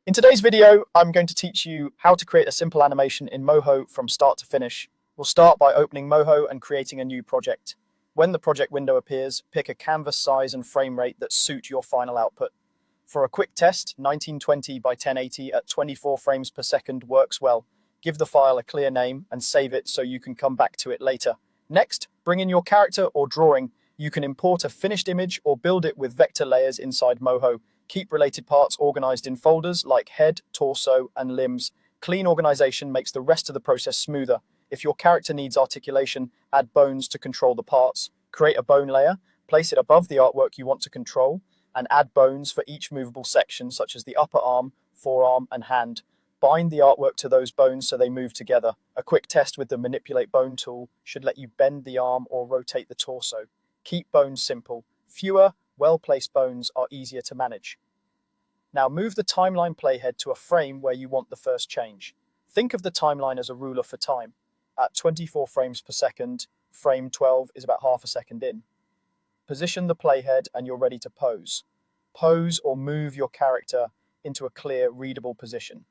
In today's video, I'm going to teach you how to create a simple animation in Moho from start to finish. We'll start by opening Moho and creating a new project. When the project window appears, pick a canvas size and frame rate that suit your final output. For a quick test, 1920 by 1080 at 24 frames per second works well. Give the file a clear name and save it so you can come back to it later. Next, bring in your character or drawing. You can import a finished image or build it with vector layers inside Moho. Keep related parts organized in folders like head, torso, and limbs. Clean organization makes the rest of the process smoother. If your character needs articulation, add bones to control the parts. Create a bone layer, place it above the artwork you want to control, and add bones for each movable section, such as the upper arm, forearm, and hand. Bind the artwork to those bones so they move together. A quick test with the Manipulate Bone tool should let you bend the arm or rotate the torso. Keep bones simple. Fewer, well-placed bones are easier to manage. Now move the timeline playhead to a frame where you want the first change. Think of the timeline as a ruler for time. At 24 frames per second, frame 12 is about half a second in. Position the playhead and you're ready to pose. Pose or move your character into a clear, readable position.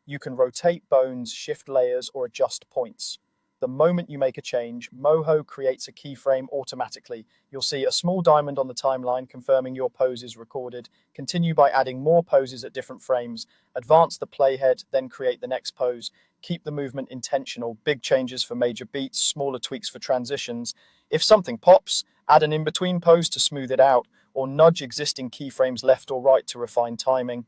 You can rotate bones, shift layers, or adjust points. The moment you make a change, Moho creates a keyframe automatically. You'll see a small diamond on the timeline confirming your pose is recorded. Continue by adding more poses at different frames. Advance the playhead, then create the next pose. Keep the movement intentional. Big changes for major beats, smaller tweaks for transitions. If something pops, add an in-between pose to smooth it out, or nudge existing keyframes left or right to refine timing.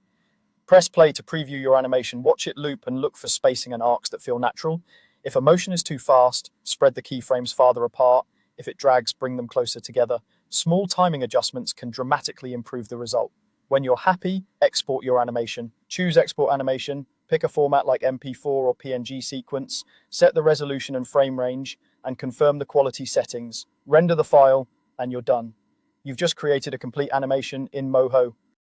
Press play to preview your animation. Watch it loop and look for spacing and arcs that feel natural. If a motion is too fast, spread the keyframes farther apart. If it drags, bring them closer together. Small timing adjustments can dramatically improve the result. When you're happy, export your animation. Choose export animation, pick a format like MP4 or PNG sequence, set the resolution and frame range, and confirm the quality settings. Render the file, and you're done. You've just created a complete animation in Moho.